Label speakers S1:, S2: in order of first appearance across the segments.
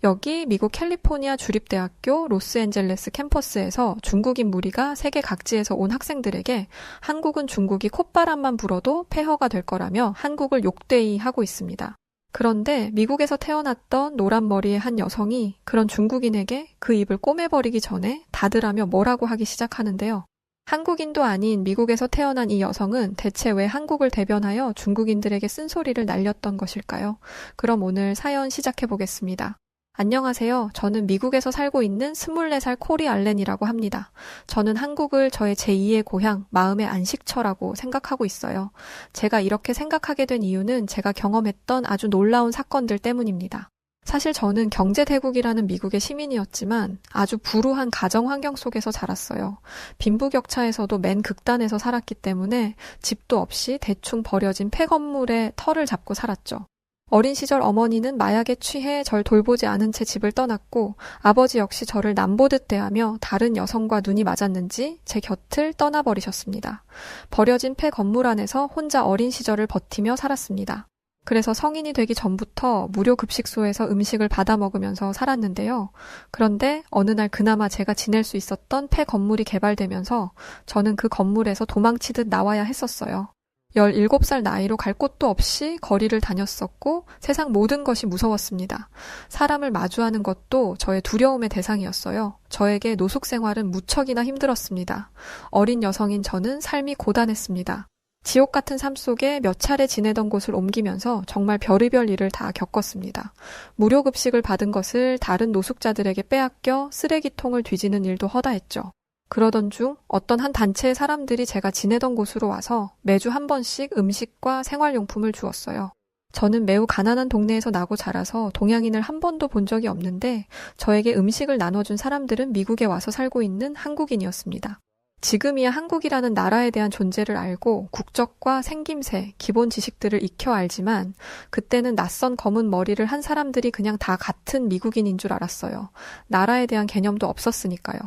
S1: 여기 미국 캘리포니아 주립대학교 로스앤젤레스 캠퍼스에서 중국인 무리가 세계 각지에서 온 학생들에게 한국은 중국이 콧바람만 불어도 폐허가 될 거라며 한국을 욕되이 하고 있습니다. 그런데 미국에서 태어났던 노란 머리의 한 여성이 그런 중국인에게 그 입을 꼬매버리기 전에 다들하며 뭐라고 하기 시작하는데요. 한국인도 아닌 미국에서 태어난 이 여성은 대체 왜 한국을 대변하여 중국인들에게 쓴소리를 날렸던 것일까요? 그럼 오늘 사연 시작해 보겠습니다. 안녕하세요. 저는 미국에서 살고 있는 24살 코리 알렌이라고 합니다. 저는 한국을 저의 제2의 고향, 마음의 안식처라고 생각하고 있어요. 제가 이렇게 생각하게 된 이유는 제가 경험했던 아주 놀라운 사건들 때문입니다. 사실 저는 경제대국이라는 미국의 시민이었지만 아주 불우한 가정 환경 속에서 자랐어요. 빈부격차에서도 맨 극단에서 살았기 때문에 집도 없이 대충 버려진 폐건물에 털을 잡고 살았죠. 어린 시절 어머니는 마약에 취해 절 돌보지 않은 채 집을 떠났고 아버지 역시 저를 남보듯 대하며 다른 여성과 눈이 맞았는지 제 곁을 떠나버리셨습니다. 버려진 폐 건물 안에서 혼자 어린 시절을 버티며 살았습니다. 그래서 성인이 되기 전부터 무료 급식소에서 음식을 받아 먹으면서 살았는데요. 그런데 어느 날 그나마 제가 지낼 수 있었던 폐 건물이 개발되면서 저는 그 건물에서 도망치듯 나와야 했었어요. 17살 나이로 갈 곳도 없이 거리를 다녔었고 세상 모든 것이 무서웠습니다. 사람을 마주하는 것도 저의 두려움의 대상이었어요. 저에게 노숙 생활은 무척이나 힘들었습니다. 어린 여성인 저는 삶이 고단했습니다. 지옥 같은 삶 속에 몇 차례 지내던 곳을 옮기면서 정말 별의별 일을 다 겪었습니다. 무료 급식을 받은 것을 다른 노숙자들에게 빼앗겨 쓰레기통을 뒤지는 일도 허다했죠. 그러던 중 어떤 한 단체의 사람들이 제가 지내던 곳으로 와서 매주 한 번씩 음식과 생활용품을 주었어요. 저는 매우 가난한 동네에서 나고 자라서 동양인을 한 번도 본 적이 없는데 저에게 음식을 나눠준 사람들은 미국에 와서 살고 있는 한국인이었습니다. 지금이야 한국이라는 나라에 대한 존재를 알고 국적과 생김새, 기본 지식들을 익혀 알지만 그때는 낯선 검은 머리를 한 사람들이 그냥 다 같은 미국인인 줄 알았어요. 나라에 대한 개념도 없었으니까요.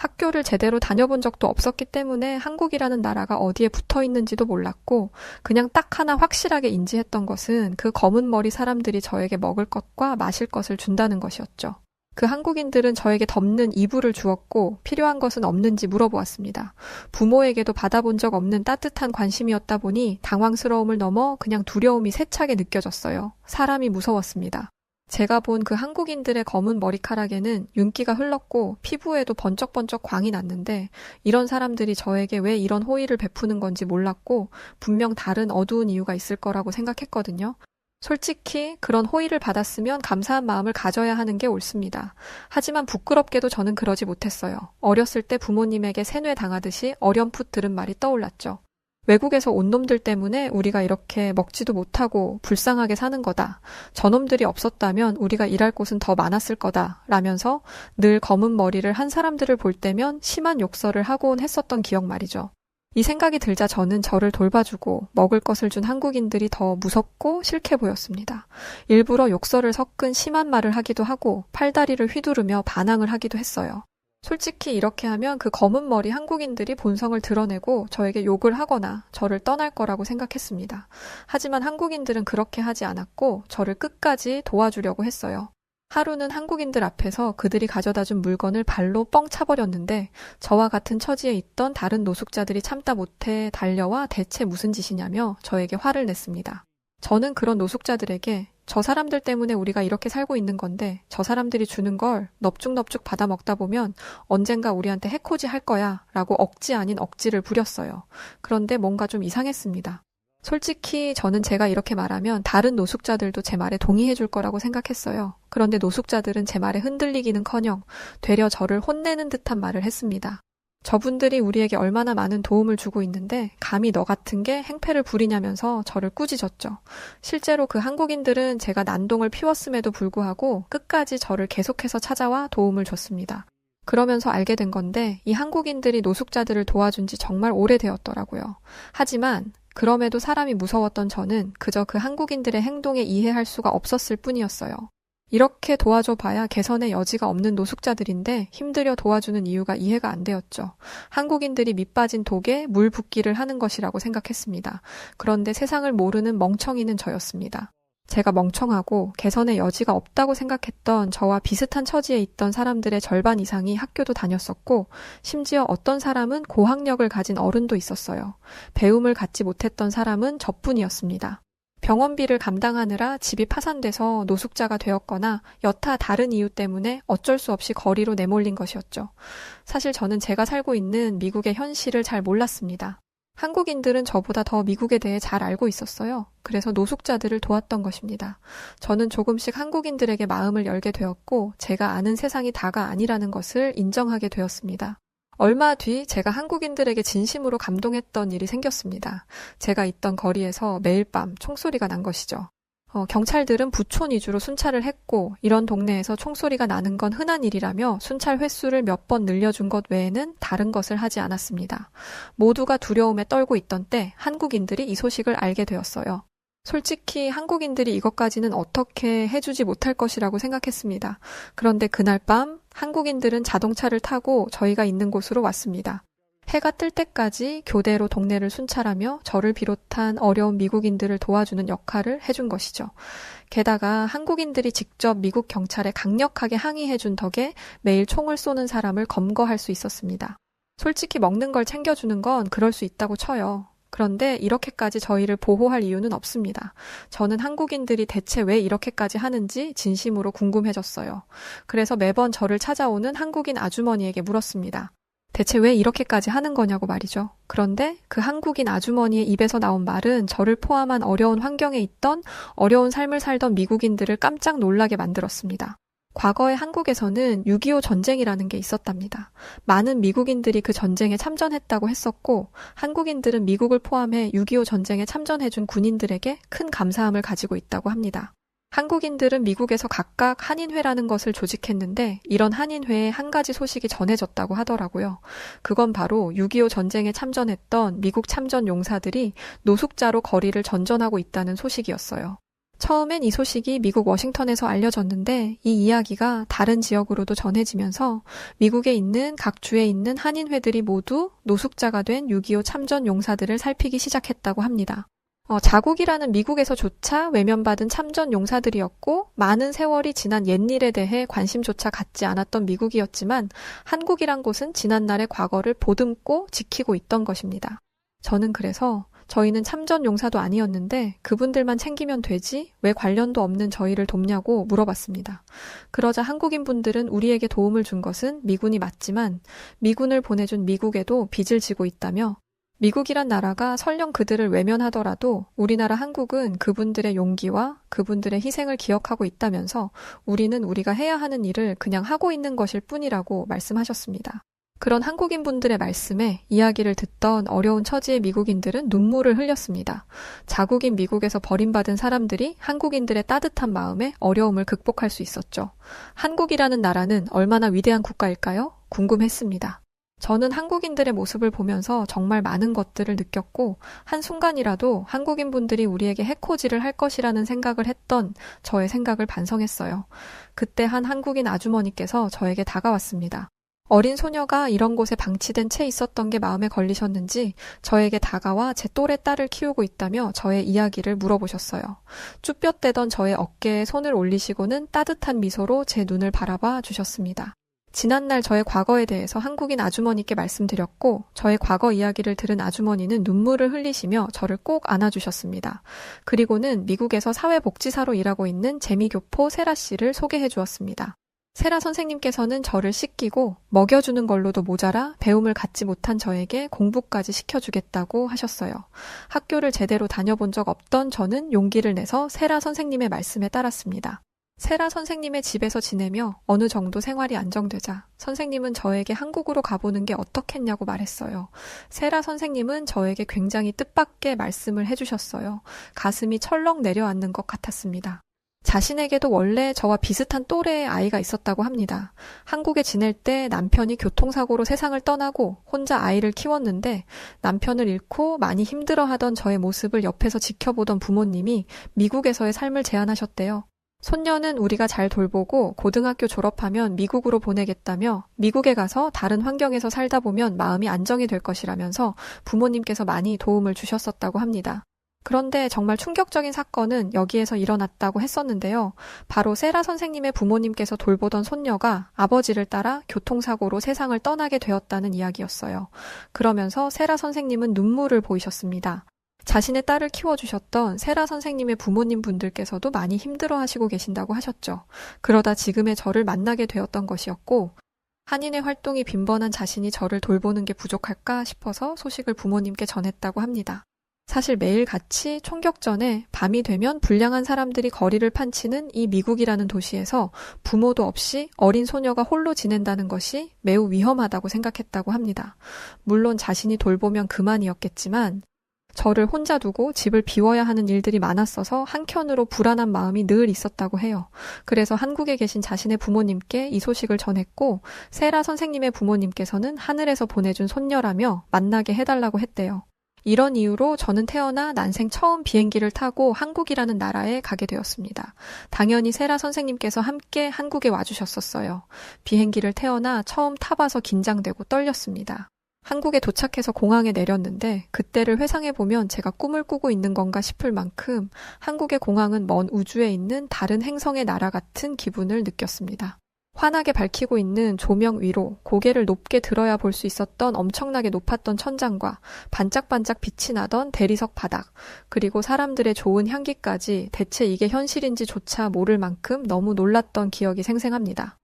S1: 학교를 제대로 다녀본 적도 없었기 때문에 한국이라는 나라가 어디에 붙어 있는지도 몰랐고 그냥 딱 하나 확실하게 인지했던 것은 그 검은 머리 사람들이 저에게 먹을 것과 마실 것을 준다는 것이었죠. 그 한국인들은 저에게 덮는 이불을 주었고 필요한 것은 없는지 물어보았습니다. 부모에게도 받아본 적 없는 따뜻한 관심이었다 보니 당황스러움을 넘어 그냥 두려움이 세차게 느껴졌어요. 사람이 무서웠습니다. 제가 본 그 한국인들의 검은 머리카락에는 윤기가 흘렀고 피부에도 번쩍번쩍 광이 났는데 이런 사람들이 저에게 왜 이런 호의를 베푸는 건지 몰랐고 분명 다른 어두운 이유가 있을 거라고 생각했거든요. 솔직히 그런 호의를 받았으면 감사한 마음을 가져야 하는 게 옳습니다. 하지만 부끄럽게도 저는 그러지 못했어요. 어렸을 때 부모님에게 세뇌당하듯이 어렴풋 들은 말이 떠올랐죠. 외국에서 온 놈들 때문에 우리가 이렇게 먹지도 못하고 불쌍하게 사는 거다. 저놈들이 없었다면 우리가 일할 곳은 더 많았을 거다. 라면서 늘 검은 머리를 한 사람들을 볼 때면 심한 욕설을 하곤 했었던 기억 말이죠. 이 생각이 들자 저는 저를 돌봐주고 먹을 것을 준 한국인들이 더 무섭고 싫게 보였습니다. 일부러 욕설을 섞은 심한 말을 하기도 하고 팔다리를 휘두르며 반항을 하기도 했어요. 솔직히 이렇게 하면 그 검은 머리 한국인들이 본성을 드러내고 저에게 욕을 하거나 저를 떠날 거라고 생각했습니다. 하지만 한국인들은 그렇게 하지 않았고 저를 끝까지 도와주려고 했어요. 하루는 한국인들 앞에서 그들이 가져다준 물건을 발로 뻥 차버렸는데 저와 같은 처지에 있던 다른 노숙자들이 참다 못해 달려와 대체 무슨 짓이냐며 저에게 화를 냈습니다. 저는 그런 노숙자들에게 저 사람들 때문에 우리가 이렇게 살고 있는 건데 저 사람들이 주는 걸 넙죽넙죽 받아 먹다 보면 언젠가 우리한테 해코지 할 거야 라고 억지 아닌 억지를 부렸어요. 그런데 뭔가 좀 이상했습니다. 솔직히 저는 제가 이렇게 말하면 다른 노숙자들도 제 말에 동의해 줄 거라고 생각했어요. 그런데 노숙자들은 제 말에 흔들리기는커녕 되려 저를 혼내는 듯한 말을 했습니다. 저분들이 우리에게 얼마나 많은 도움을 주고 있는데 감히 너 같은 게 행패를 부리냐면서 저를 꾸짖었죠. 실제로 그 한국인들은 제가 난동을 피웠음에도 불구하고 끝까지 저를 계속해서 찾아와 도움을 줬습니다. 그러면서 알게 된 건데 이 한국인들이 노숙자들을 도와준 지 정말 오래되었더라고요. 하지만 그럼에도 사람이 무서웠던 저는 그저 그 한국인들의 행동에 이해할 수가 없었을 뿐이었어요. 이렇게 도와줘 봐야 개선의 여지가 없는 노숙자들인데 힘들여 도와주는 이유가 이해가 안 되었죠. 한국인들이 밑빠진 독에 물 붓기를 하는 것이라고 생각했습니다. 그런데 세상을 모르는 멍청이는 저였습니다. 제가 멍청하고 개선의 여지가 없다고 생각했던 저와 비슷한 처지에 있던 사람들의 절반 이상이 학교도 다녔었고, 심지어 어떤 사람은 고학력을 가진 어른도 있었어요. 배움을 갖지 못했던 사람은 저뿐이었습니다. 병원비를 감당하느라 집이 파산돼서 노숙자가 되었거나 여타 다른 이유 때문에 어쩔 수 없이 거리로 내몰린 것이었죠. 사실 저는 제가 살고 있는 미국의 현실을 잘 몰랐습니다. 한국인들은 저보다 더 미국에 대해 잘 알고 있었어요. 그래서 노숙자들을 도왔던 것입니다. 저는 조금씩 한국인들에게 마음을 열게 되었고, 제가 아는 세상이 다가 아니라는 것을 인정하게 되었습니다. 얼마 뒤 제가 한국인들에게 진심으로 감동했던 일이 생겼습니다. 제가 있던 거리에서 매일 밤 총소리가 난 것이죠. 경찰들은 부촌 위주로 순찰을 했고, 이런 동네에서 총소리가 나는 건 흔한 일이라며 순찰 횟수를 몇 번 늘려준 것 외에는 다른 것을 하지 않았습니다. 모두가 두려움에 떨고 있던 때 한국인들이 이 소식을 알게 되었어요. 솔직히 한국인들이 이것까지는 어떻게 해주지 못할 것이라고 생각했습니다. 그런데 그날 밤 한국인들은 자동차를 타고 저희가 있는 곳으로 왔습니다. 해가 뜰 때까지 교대로 동네를 순찰하며 저를 비롯한 어려운 미국인들을 도와주는 역할을 해준 것이죠. 게다가 한국인들이 직접 미국 경찰에 강력하게 항의해준 덕에 매일 총을 쏘는 사람을 검거할 수 있었습니다. 솔직히 먹는 걸 챙겨주는 건 그럴 수 있다고 쳐요. 그런데 이렇게까지 저희를 보호할 이유는 없습니다. 저는 한국인들이 대체 왜 이렇게까지 하는지 진심으로 궁금해졌어요. 그래서 매번 저를 찾아오는 한국인 아주머니에게 물었습니다. 대체 왜 이렇게까지 하는 거냐고 말이죠. 그런데 그 한국인 아주머니의 입에서 나온 말은 저를 포함한 어려운 환경에 있던 어려운 삶을 살던 미국인들을 깜짝 놀라게 만들었습니다. 과거에 한국에서는 6.25 전쟁이라는 게 있었답니다. 많은 미국인들이 그 전쟁에 참전했다고 했었고, 한국인들은 미국을 포함해 6.25 전쟁에 참전해준 군인들에게 큰 감사함을 가지고 있다고 합니다. 한국인들은 미국에서 각각 한인회라는 것을 조직했는데, 이런 한인회에 한 가지 소식이 전해졌다고 하더라고요. 그건 바로 6.25 전쟁에 참전했던 미국 참전 용사들이 노숙자로 거리를 전전하고 있다는 소식이었어요. 처음엔 이 소식이 미국 워싱턴에서 알려졌는데, 이 이야기가 다른 지역으로도 전해지면서 미국에 있는 각 주에 있는 한인회들이 모두 노숙자가 된 6.25 참전 용사들을 살피기 시작했다고 합니다. 자국이라는 미국에서조차 외면받은 참전 용사들이었고, 많은 세월이 지난 옛일에 대해 관심조차 갖지 않았던 미국이었지만, 한국이란 곳은 지난날의 과거를 보듬고 지키고 있던 것입니다. 저는 그래서 저희는 참전 용사도 아니었는데 그분들만 챙기면 되지 왜 관련도 없는 저희를 돕냐고 물어봤습니다. 그러자 한국인 분들은 우리에게 도움을 준 것은 미군이 맞지만 미군을 보내준 미국에도 빚을 지고 있다며, 미국이란 나라가 설령 그들을 외면하더라도 우리나라 한국은 그분들의 용기와 그분들의 희생을 기억하고 있다면서 우리는 우리가 해야 하는 일을 그냥 하고 있는 것일 뿐이라고 말씀하셨습니다. 그런 한국인 분들의 말씀에 이야기를 듣던 어려운 처지의 미국인들은 눈물을 흘렸습니다. 자국인 미국에서 버림받은 사람들이 한국인들의 따뜻한 마음에 어려움을 극복할 수 있었죠. 한국이라는 나라는 얼마나 위대한 국가일까요? 궁금했습니다. 저는 한국인들의 모습을 보면서 정말 많은 것들을 느꼈고, 한순간이라도 한국인 분들이 우리에게 해코지를 할 것이라는 생각을 했던 저의 생각을 반성했어요. 그때 한 한국인 아주머니께서 저에게 다가왔습니다. 어린 소녀가 이런 곳에 방치된 채 있었던 게 마음에 걸리셨는지 저에게 다가와 제 또래 딸을 키우고 있다며 저의 이야기를 물어보셨어요. 쭈뼛대던 저의 어깨에 손을 올리시고는 따뜻한 미소로 제 눈을 바라봐 주셨습니다. 지난날 저의 과거에 대해서 한국인 아주머니께 말씀드렸고, 저의 과거 이야기를 들은 아주머니는 눈물을 흘리시며 저를 꼭 안아주셨습니다. 그리고는 미국에서 사회복지사로 일하고 있는 재미교포 세라 씨를 소개해 주었습니다. 세라 선생님께서는 저를 씻기고 먹여주는 걸로도 모자라 배움을 갖지 못한 저에게 공부까지 시켜주겠다고 하셨어요. 학교를 제대로 다녀본 적 없던 저는 용기를 내서 세라 선생님의 말씀에 따랐습니다. 세라 선생님의 집에서 지내며 어느 정도 생활이 안정되자 선생님은 저에게 한국으로 가보는 게 어떻겠냐고 말했어요. 세라 선생님은 저에게 굉장히 뜻밖의 말씀을 해주셨어요. 가슴이 철렁 내려앉는 것 같았습니다. 자신에게도 원래 저와 비슷한 또래의 아이가 있었다고 합니다. 한국에 지낼 때 남편이 교통사고로 세상을 떠나고 혼자 아이를 키웠는데, 남편을 잃고 많이 힘들어하던 저의 모습을 옆에서 지켜보던 부모님이 미국에서의 삶을 제안하셨대요. 손녀는 우리가 잘 돌보고 고등학교 졸업하면 미국으로 보내겠다며, 미국에 가서 다른 환경에서 살다 보면 마음이 안정이 될 것이라면서 부모님께서 많이 도움을 주셨었다고 합니다. 그런데 정말 충격적인 사건은 여기에서 일어났다고 했었는데요. 바로 세라 선생님의 부모님께서 돌보던 손녀가 아버지를 따라 교통사고로 세상을 떠나게 되었다는 이야기였어요. 그러면서 세라 선생님은 눈물을 보이셨습니다. 자신의 딸을 키워주셨던 세라 선생님의 부모님 분들께서도 많이 힘들어하시고 계신다고 하셨죠. 그러다 지금의 저를 만나게 되었던 것이었고, 한인의 활동이 빈번한 자신이 저를 돌보는 게 부족할까 싶어서 소식을 부모님께 전했다고 합니다. 사실 매일같이 총격 전에 밤이 되면 불량한 사람들이 거리를 판치는 이 미국이라는 도시에서 부모도 없이 어린 소녀가 홀로 지낸다는 것이 매우 위험하다고 생각했다고 합니다. 물론 자신이 돌보면 그만이었겠지만 저를 혼자 두고 집을 비워야 하는 일들이 많았어서 한켠으로 불안한 마음이 늘 있었다고 해요. 그래서 한국에 계신 자신의 부모님께 이 소식을 전했고 세라 선생님의 부모님께서는 하늘에서 보내준 손녀라며 만나게 해달라고 했대요. 이런 이유로 저는 태어나 난생 처음 비행기를 타고 한국이라는 나라에 가게 되었습니다. 당연히 세라 선생님께서 함께 한국에 와주셨었어요. 비행기를 태어나 처음 타봐서 긴장되고 떨렸습니다. 한국에 도착해서 공항에 내렸는데 그때를 회상해보면 제가 꿈을 꾸고 있는 건가 싶을 만큼 한국의 공항은 먼 우주에 있는 다른 행성의 나라 같은 기분을 느꼈습니다. 환하게 밝히고 있는 조명 위로 고개를 높게 들어야 볼 수 있었던 엄청나게 높았던 천장과 반짝반짝 빛이 나던 대리석 바닥, 그리고 사람들의 좋은 향기까지 대체 이게 현실인지조차 모를 만큼 너무 놀랐던 기억이 생생합니다.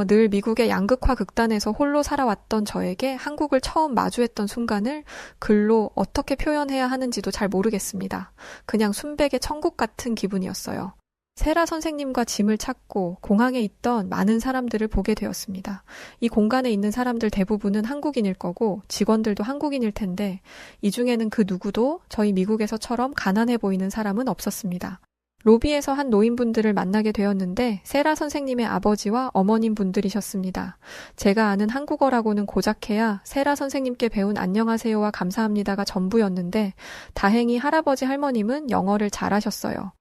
S1: 늘 미국의 양극화 극단에서 홀로 살아왔던 저에게 한국을 처음 마주했던 순간을 글로 어떻게 표현해야 하는지도 잘 모르겠습니다. 그냥 순백의 천국 같은 기분이었어요. 세라 선생님과 짐을 찾고 공항에 있던 많은 사람들을 보게 되었습니다. 이 공간에 있는 사람들 대부분은 한국인일 거고 직원들도 한국인일 텐데 이 중에는 그 누구도 저희 미국에서처럼 가난해 보이는 사람은 없었습니다. 로비에서 한 노인분들을 만나게 되었는데 세라 선생님의 아버지와 어머님 분들이셨습니다. 제가 아는 한국어라고는 고작해야 세라 선생님께 배운 안녕하세요와 감사합니다가 전부였는데 다행히 할아버지 할머님은 영어를 잘하셨어요.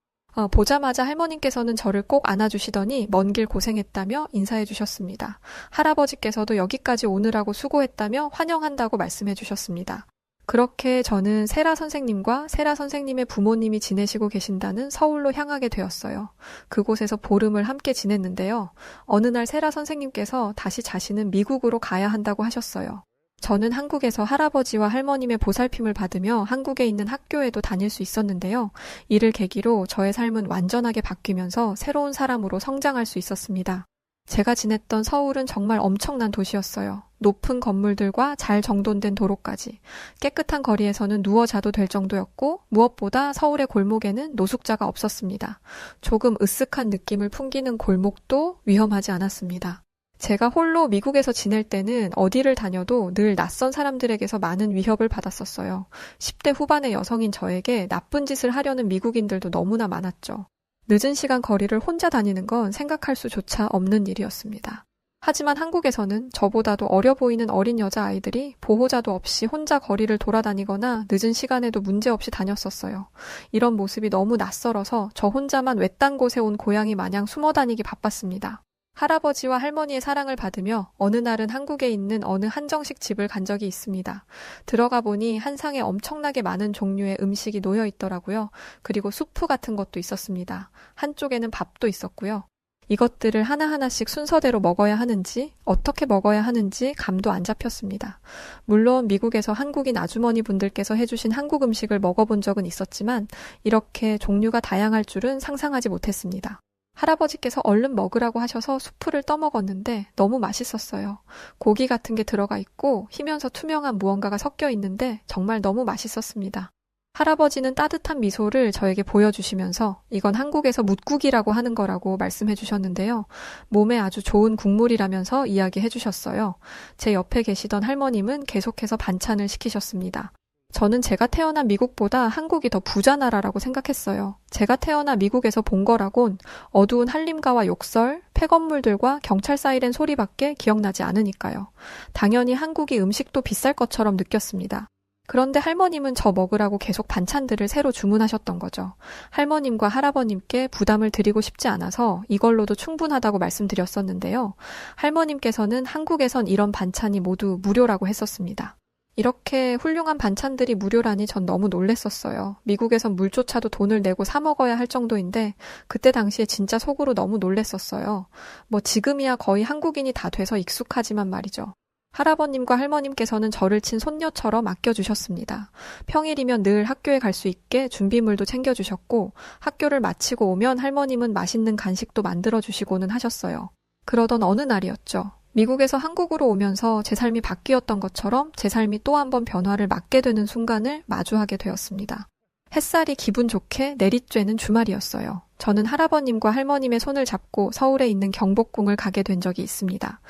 S1: 보자마자 할머님께서는 저를 꼭 안아주시더니 먼 길 고생했다며 인사해 주셨습니다. 할아버지께서도 여기까지 오느라고 수고했다며 환영한다고 말씀해 주셨습니다. 그렇게 저는 세라 선생님과 세라 선생님의 부모님이 지내시고 계신다는 서울로 향하게 되었어요. 그곳에서 보름을 함께 지냈는데요. 어느 날 세라 선생님께서 다시 자신은 미국으로 가야 한다고 하셨어요. 저는 한국에서 할아버지와 할머님의 보살핌을 받으며 한국에 있는 학교에도 다닐 수 있었는데요. 이를 계기로 저의 삶은 완전하게 바뀌면서 새로운 사람으로 성장할 수 있었습니다. 제가 지냈던 서울은 정말 엄청난 도시였어요. 높은 건물들과 잘 정돈된 도로까지. 깨끗한 거리에서는 누워 자도 될 정도였고 무엇보다 서울의 골목에는 노숙자가 없었습니다. 조금 으쓱한 느낌을 풍기는 골목도 위험하지 않았습니다. 제가 홀로 미국에서 지낼 때는 어디를 다녀도 늘 낯선 사람들에게서 많은 위협을 받았었어요. 10대 후반의 여성인 저에게 나쁜 짓을 하려는 미국인들도 너무나 많았죠. 늦은 시간 거리를 혼자 다니는 건 생각할 수조차 없는 일이었습니다. 하지만 한국에서는 저보다도 어려 보이는 어린 여자아이들이 보호자도 없이 혼자 거리를 돌아다니거나 늦은 시간에도 문제없이 다녔었어요. 이런 모습이 너무 낯설어서 저 혼자만 외딴 곳에 온 고양이 마냥 숨어 다니기 바빴습니다. 할아버지와 할머니의 사랑을 받으며 어느 날은 한국에 있는 어느 한정식 집을 간 적이 있습니다. 들어가 보니 한 상에 엄청나게 많은 종류의 음식이 놓여 있더라고요. 그리고 수프 같은 것도 있었습니다. 한쪽에는 밥도 있었고요. 이것들을 하나하나씩 순서대로 먹어야 하는지, 어떻게 먹어야 하는지 감도 안 잡혔습니다. 물론 미국에서 한국인 아주머니 분들께서 해주신 한국 음식을 먹어본 적은 있었지만 이렇게 종류가 다양할 줄은 상상하지 못했습니다. 할아버지께서 얼른 먹으라고 하셔서 수프를 떠먹었는데 너무 맛있었어요. 고기 같은 게 들어가 있고 희면서 투명한 무언가가 섞여 있는데 정말 너무 맛있었습니다. 할아버지는 따뜻한 미소를 저에게 보여주시면서 이건 한국에서 뭇국이라고 하는 거라고 말씀해 주셨는데요. 몸에 아주 좋은 국물이라면서 이야기해 주셨어요. 제 옆에 계시던 할머님은 계속해서 반찬을 시키셨습니다. 저는 제가 태어난 미국보다 한국이 더 부자 나라라고 생각했어요. 제가 태어나 미국에서 본 거라곤 어두운 한림가와 욕설, 폐건물들과 경찰 사이렌 소리밖에 기억나지 않으니까요. 당연히 한국이 음식도 비쌀 것처럼 느꼈습니다. 그런데 할머님은 저 먹으라고 계속 반찬들을 새로 주문하셨던 거죠. 할머님과 할아버님께 부담을 드리고 싶지 않아서 이걸로도 충분하다고 말씀드렸었는데요. 할머님께서는 한국에선 이런 반찬이 모두 무료라고 했었습니다. 이렇게 훌륭한 반찬들이 무료라니 전 너무 놀랬었어요. 미국에선 물조차도 돈을 내고 사 먹어야 할 정도인데 그때 당시에 진짜 속으로 너무 놀랬었어요. 뭐 지금이야 거의 한국인이 다 돼서 익숙하지만 말이죠. 할아버님과 할머님께서는 저를 친 손녀처럼 아껴주셨습니다. 평일이면 늘 학교에 갈 수 있게 준비물도 챙겨주셨고 학교를 마치고 오면 할머님은 맛있는 간식도 만들어주시고는 하셨어요. 그러던 어느 날이었죠. 미국에서 한국으로 오면서 제 삶이 바뀌었던 것처럼 제 삶이 또 한 번 변화를 맞게 되는 순간을 마주하게 되었습니다. 햇살이 기분 좋게 내리쬐는 주말이었어요. 저는 할아버님과 할머님의 손을 잡고 서울에 있는 경복궁을 가게 된 적이 있습니다.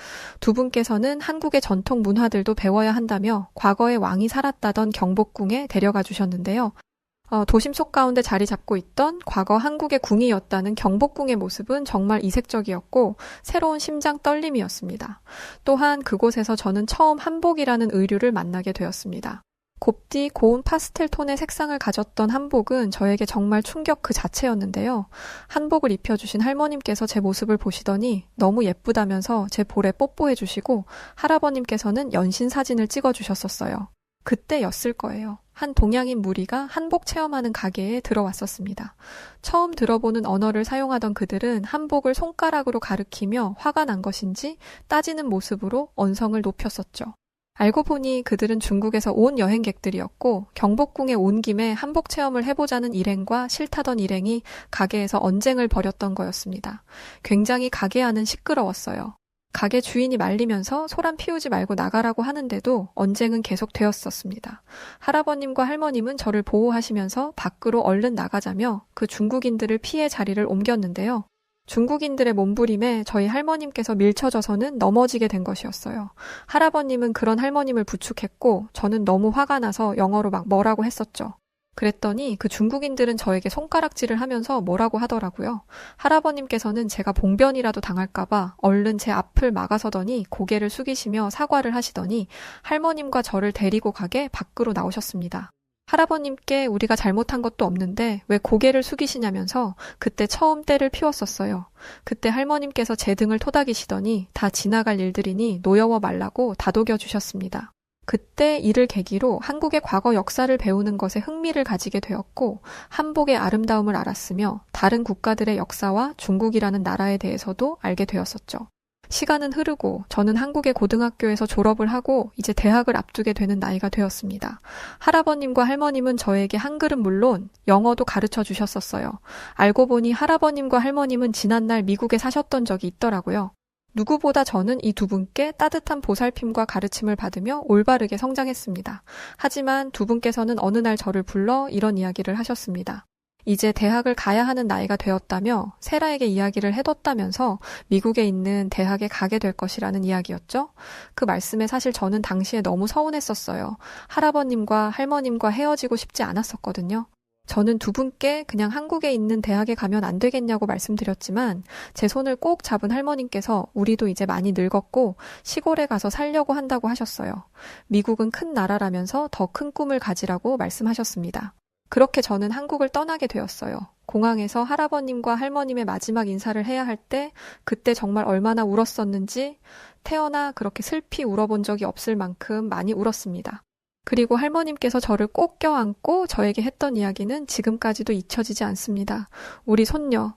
S1: 두 분께서는 한국의 전통 문화들도 배워야 한다며 과거에 왕이 살았다던 경복궁에 데려가 주셨는데요. 도심 속 가운데 자리 잡고 있던 과거 한국의 궁이었다는 경복궁의 모습은 정말 이색적이었고 새로운 심장 떨림이었습니다. 또한 그곳에서 저는 처음 한복이라는 의류를 만나게 되었습니다. 곱디 고운 파스텔 톤의 색상을 가졌던 한복은 저에게 정말 충격 그 자체였는데요. 한복을 입혀주신 할머님께서 제 모습을 보시더니 너무 예쁘다면서 제 볼에 뽀뽀해 주시고 할아버님께서는 연신 사진을 찍어 주셨었어요. 그때였을 거예요. 한 동양인 무리가 한복 체험하는 가게에 들어왔었습니다. 처음 들어보는 언어를 사용하던 그들은 한복을 손가락으로 가리키며 화가 난 것인지 따지는 모습으로 언성을 높였었죠. 알고 보니 그들은 중국에서 온 여행객들이었고 경복궁에 온 김에 한복 체험을 해보자는 일행과 싫다던 일행이 가게에서 언쟁을 벌였던 거였습니다. 굉장히 가게 안은 시끄러웠어요. 가게 주인이 말리면서 소란 피우지 말고 나가라고 하는데도 언쟁은 계속되었었습니다. 할아버님과 할머님은 저를 보호하시면서 밖으로 얼른 나가자며 그 중국인들을 피해 자리를 옮겼는데요. 중국인들의 몸부림에 저희 할머님께서 밀쳐져서는 넘어지게 된 것이었어요. 할아버님은 그런 할머님을 부축했고 저는 너무 화가 나서 영어로 막 뭐라고 했었죠. 그랬더니 그 중국인들은 저에게 손가락질을 하면서 뭐라고 하더라고요. 할아버님께서는 제가 봉변이라도 당할까봐 얼른 제 앞을 막아서더니 고개를 숙이시며 사과를 하시더니 할머님과 저를 데리고 가게 밖으로 나오셨습니다. 할아버님께 우리가 잘못한 것도 없는데 왜 고개를 숙이시냐면서 그때 처음 때를 피웠었어요. 그때 할머님께서 제 등을 토닥이시더니 다 지나갈 일들이니 노여워 말라고 다독여 주셨습니다. 그때 이를 계기로 한국의 과거 역사를 배우는 것에 흥미를 가지게 되었고 한복의 아름다움을 알았으며 다른 국가들의 역사와 중국이라는 나라에 대해서도 알게 되었었죠. 시간은 흐르고 저는 한국의 고등학교에서 졸업을 하고 이제 대학을 앞두게 되는 나이가 되었습니다. 할아버님과 할머님은 저에게 한글은 물론 영어도 가르쳐 주셨었어요. 알고 보니 할아버님과 할머님은 지난날 미국에 사셨던 적이 있더라고요. 누구보다 저는 이 두 분께 따뜻한 보살핌과 가르침을 받으며 올바르게 성장했습니다. 하지만 두 분께서는 어느 날 저를 불러 이런 이야기를 하셨습니다. 이제 대학을 가야 하는 나이가 되었다며 세라에게 이야기를 해뒀다면서 미국에 있는 대학에 가게 될 것이라는 이야기였죠. 그 말씀에 사실 저는 당시에 너무 서운했었어요. 할아버님과 할머님과 헤어지고 싶지 않았었거든요. 저는 두 분께 그냥 한국에 있는 대학에 가면 안 되겠냐고 말씀드렸지만 제 손을 꼭 잡은 할머님께서 우리도 이제 많이 늙었고 시골에 가서 살려고 한다고 하셨어요. 미국은 큰 나라라면서 더 큰 꿈을 가지라고 말씀하셨습니다. 그렇게 저는 한국을 떠나게 되었어요. 공항에서 할아버님과 할머님의 마지막 인사를 해야 할 때 그때 정말 얼마나 울었었는지 태어나 그렇게 슬피 울어본 적이 없을 만큼 많이 울었습니다. 그리고 할머님께서 저를 꼭 껴안고 저에게 했던 이야기는 지금까지도 잊혀지지 않습니다. 우리 손녀,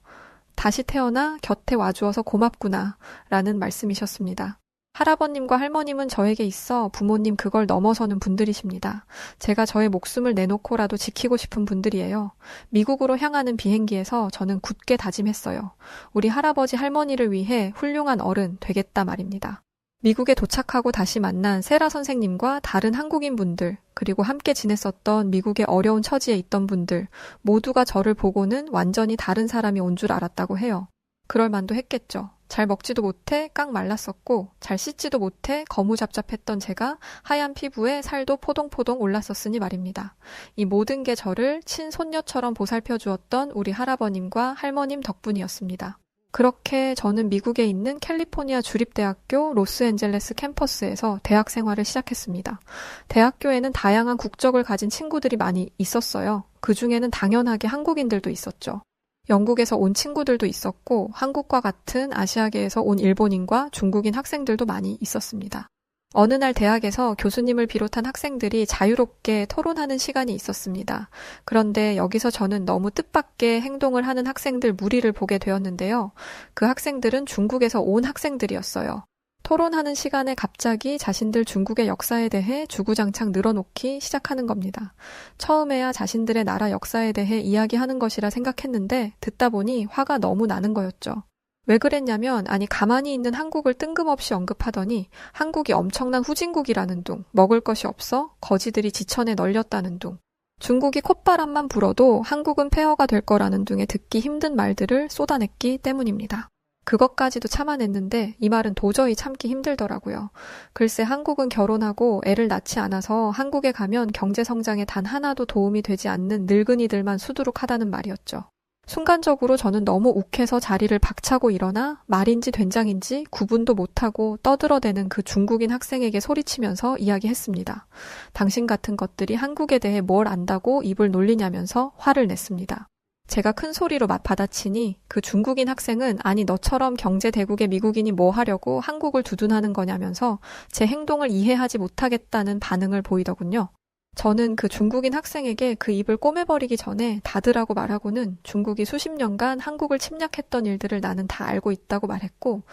S1: 다시 태어나 곁에 와주어서 고맙구나 라는 말씀이셨습니다. 할아버님과 할머님은 저에게 있어 부모님 그걸 넘어서는 분들이십니다. 제가 저의 목숨을 내놓고라도 지키고 싶은 분들이에요. 미국으로 향하는 비행기에서 저는 굳게 다짐했어요. 우리 할아버지 할머니를 위해 훌륭한 어른 되겠다 말입니다. 미국에 도착하고 다시 만난 세라 선생님과 다른 한국인 분들, 그리고 함께 지냈었던 미국의 어려운 처지에 있던 분들, 모두가 저를 보고는 완전히 다른 사람이 온 줄 알았다고 해요. 그럴 만도 했겠죠. 잘 먹지도 못해 깡 말랐었고 잘 씻지도 못해 거무잡잡했던 제가 하얀 피부에 살도 포동포동 올랐었으니 말입니다. 이 모든 게 저를 친손녀처럼 보살펴 주었던 우리 할아버님과 할머님 덕분이었습니다. 그렇게 저는 미국에 있는 캘리포니아 주립대학교 로스앤젤레스 캠퍼스에서 대학 생활을 시작했습니다. 대학교에는 다양한 국적을 가진 친구들이 많이 있었어요. 그 중에는 당연하게 한국인들도 있었죠. 영국에서 온 친구들도 있었고 한국과 같은 아시아계에서 온 일본인과 중국인 학생들도 많이 있었습니다. 어느 날 대학에서 교수님을 비롯한 학생들이 자유롭게 토론하는 시간이 있었습니다. 그런데 여기서 저는 너무 뜻밖의 행동을 하는 학생들 무리를 보게 되었는데요. 그 학생들은 중국에서 온 학생들이었어요. 토론하는 시간에 갑자기 자신들 중국의 역사에 대해 주구장창 늘어놓기 시작하는 겁니다. 처음에야 자신들의 나라 역사에 대해 이야기하는 것이라 생각했는데 듣다 보니 화가 너무 나는 거였죠. 왜 그랬냐면 가만히 있는 한국을 뜬금없이 언급하더니 한국이 엄청난 후진국이라는 둥, 먹을 것이 없어 거지들이 지천에 널렸다는 둥, 중국이 콧바람만 불어도 한국은 폐허가 될 거라는 둥의 듣기 힘든 말들을 쏟아냈기 때문입니다. 그것까지도 참아냈는데 이 말은 도저히 참기 힘들더라고요. 글쎄 한국은 결혼하고 애를 낳지 않아서 한국에 가면 경제성장에 단 하나도 도움이 되지 않는 늙은이들만 수두룩하다는 말이었죠. 순간적으로 저는 너무 욱해서 자리를 박차고 일어나 말인지 된장인지 구분도 못하고 떠들어대는 그 중국인 학생에게 소리치면서 이야기했습니다. 당신 같은 것들이 한국에 대해 뭘 안다고 입을 놀리냐면서 화를 냈습니다. 제가 큰 소리로 받아치니 그 중국인 학생은 너처럼 경제대국의 미국인이 뭐 하려고 한국을 두둔하는 거냐면서 제 행동을 이해하지 못하겠다는 반응을 보이더군요. 저는 그 중국인 학생에게 그 입을 꼬매버리기 전에 다들하고 말하고는 중국이 수십 년간 한국을 침략했던 일들을 나는 다 알고 있다고 말했고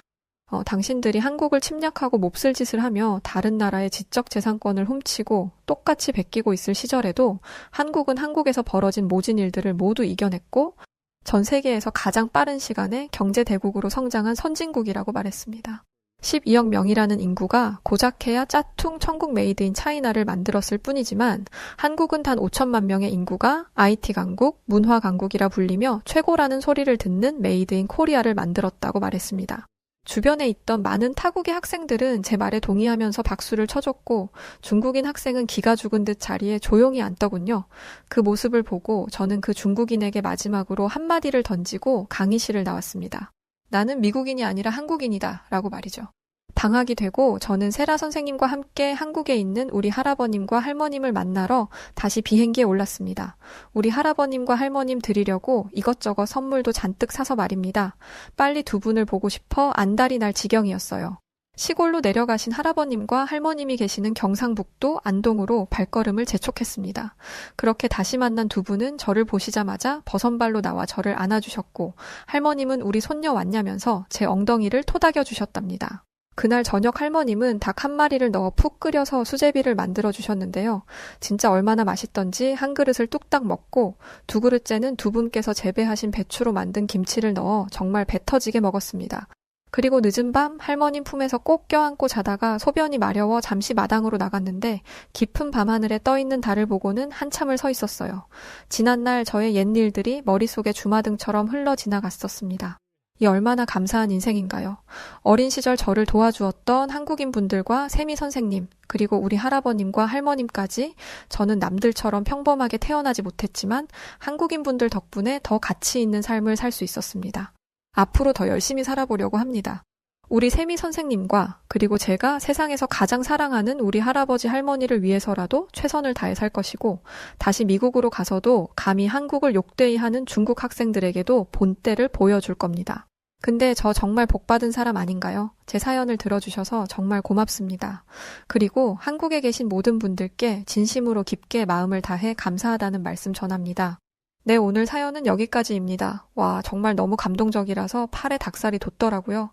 S1: 당신들이 한국을 침략하고 몹쓸 짓을 하며 다른 나라의 지적재산권을 훔치고 똑같이 베끼고 있을 시절에도 한국은 한국에서 벌어진 모진 일들을 모두 이겨냈고 전 세계에서 가장 빠른 시간에 경제대국으로 성장한 선진국이라고 말했습니다. 12억 명이라는 인구가 고작해야 짜퉁 천국 메이드 인 차이나를 만들었을 뿐이지만 한국은 단 5천만 명의 인구가 IT 강국, 문화 강국이라 불리며 최고라는 소리를 듣는 메이드 인 코리아를 만들었다고 말했습니다. 주변에 있던 많은 타국의 학생들은 제 말에 동의하면서 박수를 쳐줬고 중국인 학생은 기가 죽은 듯 자리에 조용히 앉더군요. 그 모습을 보고 저는 그 중국인에게 마지막으로 한마디를 던지고 강의실을 나왔습니다. 나는 미국인이 아니라 한국인이다 라고 말이죠. 방학이 되고 저는 세라 선생님과 함께 한국에 있는 우리 할아버님과 할머님을 만나러 다시 비행기에 올랐습니다. 우리 할아버님과 할머님 드리려고 이것저것 선물도 잔뜩 사서 말입니다. 빨리 두 분을 보고 싶어 안달이 날 지경이었어요. 시골로 내려가신 할아버님과 할머님이 계시는 경상북도 안동으로 발걸음을 재촉했습니다. 그렇게 다시 만난 두 분은 저를 보시자마자 버선발로 나와 저를 안아주셨고 할머님은 우리 손녀 왔냐면서 제 엉덩이를 토닥여 주셨답니다. 그날 저녁 할머님은 닭 한 마리를 넣어 푹 끓여서 수제비를 만들어 주셨는데요. 진짜 얼마나 맛있던지 한 그릇을 뚝딱 먹고 두 그릇째는 두 분께서 재배하신 배추로 만든 김치를 넣어 정말 배 터지게 먹었습니다. 그리고 늦은 밤 할머님 품에서 꼭 껴안고 자다가 소변이 마려워 잠시 마당으로 나갔는데 깊은 밤하늘에 떠있는 달을 보고는 한참을 서 있었어요. 지난날 저의 옛일들이 머릿속에 주마등처럼 흘러 지나갔었습니다. 이 얼마나 감사한 인생인가요? 어린 시절 저를 도와주었던 한국인 분들과 세미 선생님, 그리고 우리 할아버님과 할머님까지 저는 남들처럼 평범하게 태어나지 못했지만 한국인 분들 덕분에 더 가치 있는 삶을 살 수 있었습니다. 앞으로 더 열심히 살아보려고 합니다. 우리 세미 선생님과 그리고 제가 세상에서 가장 사랑하는 우리 할아버지 할머니를 위해서라도 최선을 다해 살 것이고 다시 미국으로 가서도 감히 한국을 욕되이 하는 중국 학생들에게도 본때를 보여줄 겁니다. 근데 저 정말 복받은 사람 아닌가요? 제 사연을 들어주셔서 정말 고맙습니다. 그리고 한국에 계신 모든 분들께 진심으로 깊게 마음을 다해 감사하다는 말씀 전합니다. 네, 오늘 사연은 여기까지입니다. 와, 정말 너무 감동적이라서 팔에 닭살이 돋더라고요.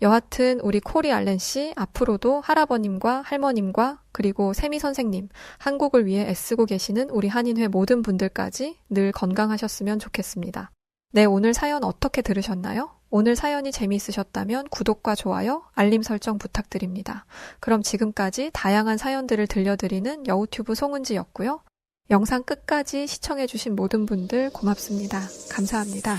S1: 여하튼 우리 코리 알렌 씨 앞으로도 할아버님과 할머님과 그리고 세미 선생님, 한국을 위해 애쓰고 계시는 우리 한인회 모든 분들까지 늘 건강하셨으면 좋겠습니다. 네, 오늘 사연 어떻게 들으셨나요? 오늘 사연이 재미있으셨다면 구독과 좋아요, 알림 설정 부탁드립니다. 그럼 지금까지 다양한 사연들을 들려드리는 여우튜브 송은지였고요. 영상 끝까지 시청해주신 모든 분들 고맙습니다. 감사합니다.